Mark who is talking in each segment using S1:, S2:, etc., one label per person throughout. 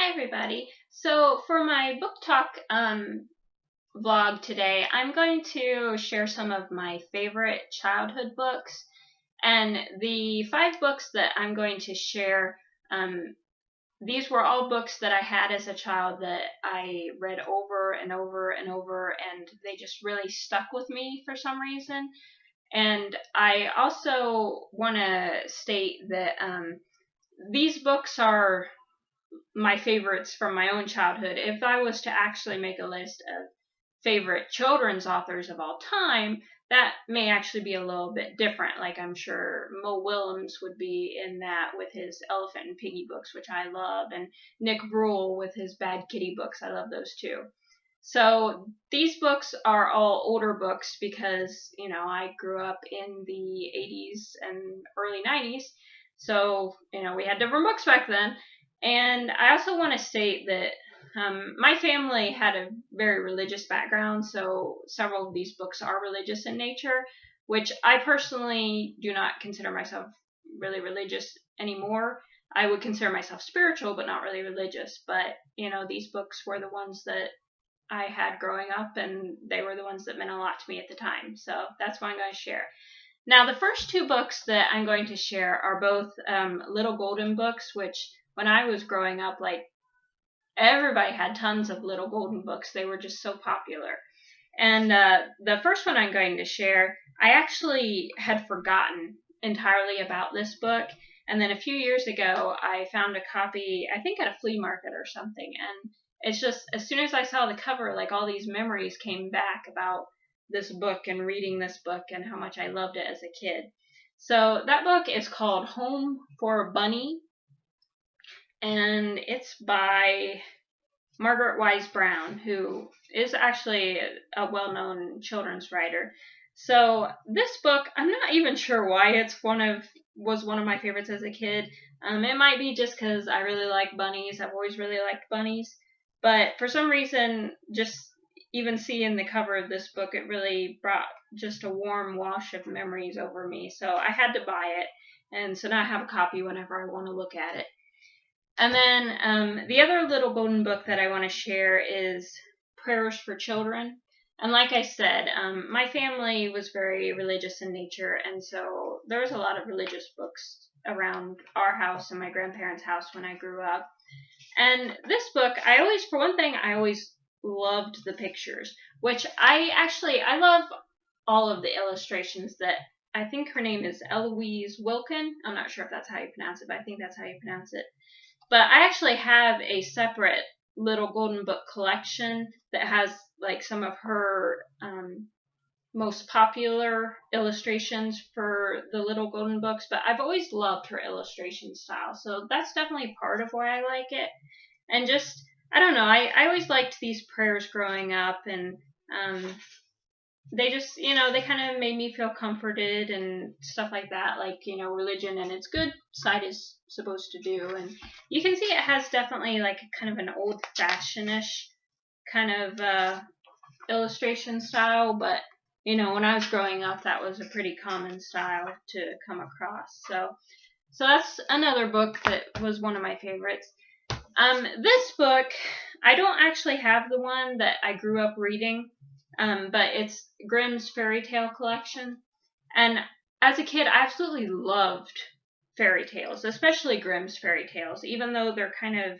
S1: Hi, everybody. So, for my book talk vlog today, I'm going to share some of my favorite childhood books. And the five books that I'm going to share, these were all books that I had as a child that I read over and over and over, and they just really stuck with me for some reason. And I also want to state that these books are my favorites from my own childhood. If I was to actually make a list of favorite children's authors of all time, that may actually be a little bit different. Like, I'm sure Mo Willems would be in that with his Elephant and Piggy books, which I love, and Nick Bruhl with his Bad Kitty books. I love those too. So these books are all older books because, I grew up in the 80s and early 90s. So, we had different books back then. And I also want to state that my family had a very religious background, so several of these books are religious in nature, which I personally do not consider myself really religious anymore. I would consider myself spiritual, but not really religious. But, these books were the ones that I had growing up, and they were the ones that meant a lot to me at the time. So that's what I'm going to share. Now, the first two books that I'm going to share are both Little Golden books, which when I was growing up, like, everybody had tons of Little Golden books. They were just so popular. And the first one I'm going to share, I actually had forgotten entirely about this book. And then a few years ago, I found a copy, I think at a flea market or something. And it's just, as soon as I saw the cover, like, all these memories came back about this book and reading this book and how much I loved it as a kid. So that book is called Home for Bunny, and it's by Margaret Wise Brown, who is actually a well-known children's writer. So this book, I'm not even sure why was one of my favorites as a kid. It might be just because I really like bunnies. I've always really liked bunnies. But for some reason, just even seeing the cover of this book, it really brought just a warm wash of memories over me. So I had to buy it. And so now I have a copy whenever I want to look at it. And then the other Little Golden book that I want to share is Prayers for Children. And like I said, my family was very religious in nature, and so there was a lot of religious books around our house and my grandparents' house when I grew up. And this book, for one thing, I always loved the pictures, which I love all of the illustrations that, I think her name is Eloise Wilkin. I'm not sure if that's how you pronounce it, but I think that's how you pronounce it. But I actually have a separate Little Golden book collection that has, like, some of her most popular illustrations for the Little Golden books. But I've always loved her illustration style, so that's definitely part of why I like it. And just, I don't know, I always liked these prayers growing up, and they just, they kind of made me feel comforted and stuff like that, like, religion and its good side is supposed to do. And you can see it has definitely, like, kind of an old-fashioned-ish kind of illustration style, but, when I was growing up, that was a pretty common style to come across. So that's another book that was one of my favorites. This book, I don't actually have the one that I grew up reading, but it's Grimm's Fairy Tale Collection. And as a kid, I absolutely loved fairy tales, especially Grimm's fairy tales, even though they're kind of,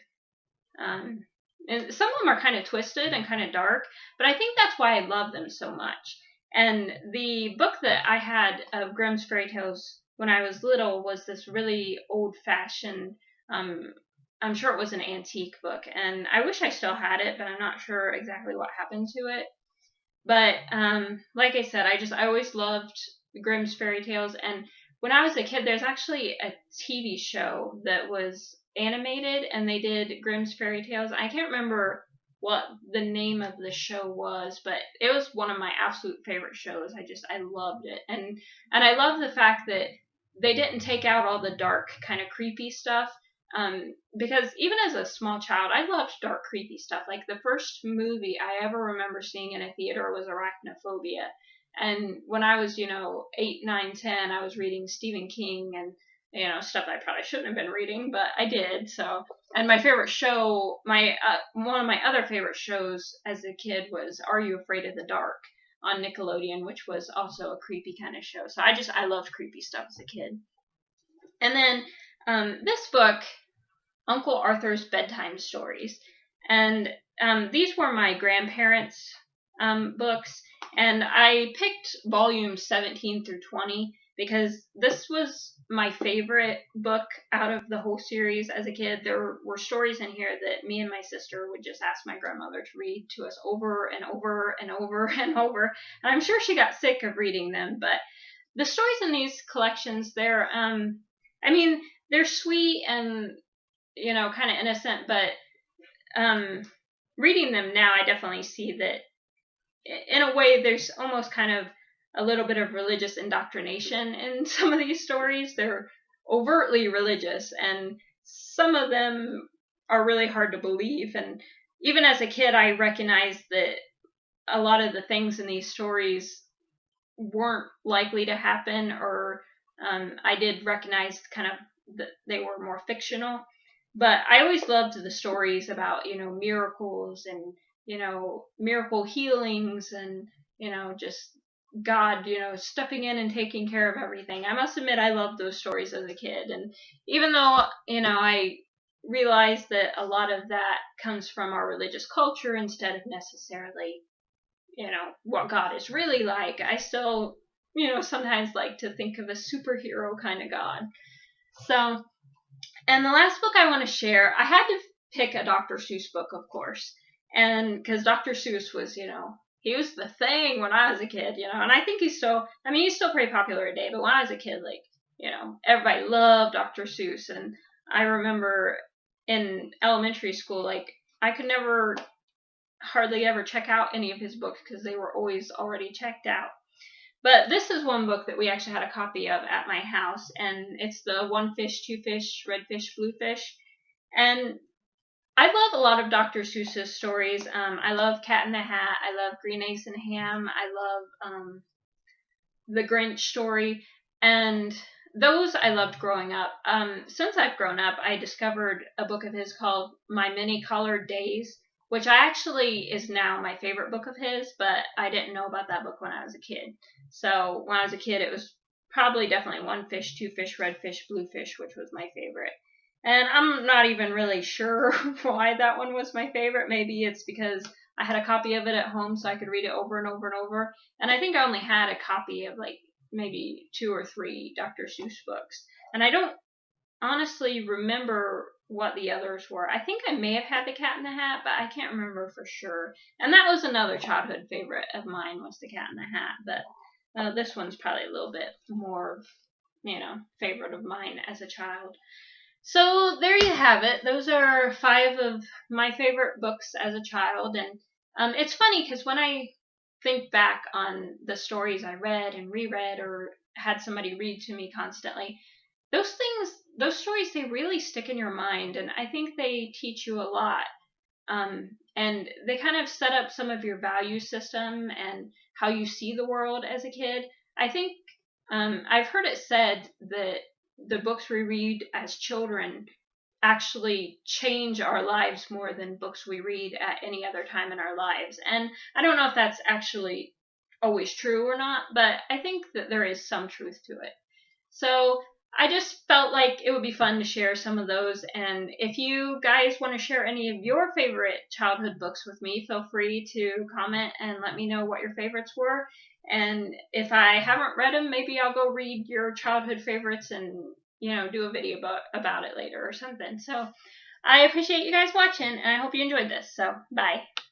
S1: and some of them are kind of twisted and kind of dark, but I think that's why I love them so much. And the book that I had of Grimm's fairy tales when I was little was this really old-fashioned, I'm sure it was an antique book, and I wish I still had it, but I'm not sure exactly what happened to it. But like I said, I always loved Grimm's fairy tales. And when I was a kid, there's actually a TV show that was animated, and they did Grimm's fairy tales. I can't remember what the name of the show was, but it was one of my absolute favorite shows. I loved it. And I love the fact that they didn't take out all the dark, kind of creepy stuff. Because even as a small child, I loved dark, creepy stuff. Like, the first movie I ever remember seeing in a theater was Arachnophobia. And when I was, 8, 9, 10, I was reading Stephen King and, stuff I probably shouldn't have been reading, but I did. So And my favorite show, one of my other favorite shows as a kid was Are You Afraid of the Dark on Nickelodeon, which was also a creepy kind of show. So I loved creepy stuff as a kid. And then this book, Uncle Arthur's Bedtime Stories, and these were my grandparents' books, and I picked volumes 17 through 20 because this was my favorite book out of the whole series as a kid. There were stories in here that me and my sister would just ask my grandmother to read to us over and over and over and over. And I'm sure she got sick of reading them, but the stories in these collections, I mean, they're sweet and kind of innocent, but reading them now, I definitely see that in a way there's almost kind of a little bit of religious indoctrination in some of these stories. They're overtly religious, and some of them are really hard to believe. And even as a kid, I recognized that a lot of the things in these stories weren't likely to happen, or I did recognize kind of that they were more fictional. But I always loved the stories about, miracles and, miracle healings and, just God, stepping in and taking care of everything. I must admit I loved those stories as a kid. And even though, I realized that a lot of that comes from our religious culture instead of necessarily, what God is really like, I still, sometimes like to think of a superhero kind of God. So, and the last book I want to share, I had to pick a Dr. Seuss book, of course. And because Dr. Seuss was, he was the thing when I was a kid, and I think he's still pretty popular today, but when I was a kid, like, everybody loved Dr. Seuss. And I remember in elementary school, like, I could never hardly ever check out any of his books because they were always already checked out. But this is one book that we actually had a copy of at my house, and it's the One Fish, Two Fish, Red Fish, Blue Fish. And I love a lot of Dr. Seuss's stories. I love Cat in the Hat. I love Green Eggs and Ham. I love the Grinch story. And those I loved growing up. Since I've grown up, I discovered a book of his called My Many Colored Days, which I actually is now my favorite book of his, but I didn't know about that book when I was a kid. So when I was a kid, it was probably definitely One Fish, Two Fish, Red Fish, Blue Fish, which was my favorite. And I'm not even really sure why that one was my favorite. Maybe it's because I had a copy of it at home so I could read it over and over and over. And I think I only had a copy of like maybe 2 or 3 Dr. Seuss books. And I don't honestly remember what the others were. I think I may have had the Cat in the Hat, but I can't remember for sure. And that was another childhood favorite of mine, was the Cat in the Hat. But this one's probably a little bit more, favorite of mine as a child. So there you have it. Those are 5 of my favorite books as a child. And it's funny because when I think back on the stories I read and reread or had somebody read to me constantly, those stories, they really stick in your mind. And I think they teach you a lot. And they kind of set up some of your value system and how you see the world as a kid. I think I've heard it said that the books we read as children actually change our lives more than books we read at any other time in our lives. And I don't know if that's actually always true or not, but I think that there is some truth to it. So I just felt like it would be fun to share some of those. And if you guys want to share any of your favorite childhood books with me, feel free to comment and let me know what your favorites were. And if I haven't read them, maybe I'll go read your childhood favorites and, do a video about it later or something. So I appreciate you guys watching, and I hope you enjoyed this. So bye.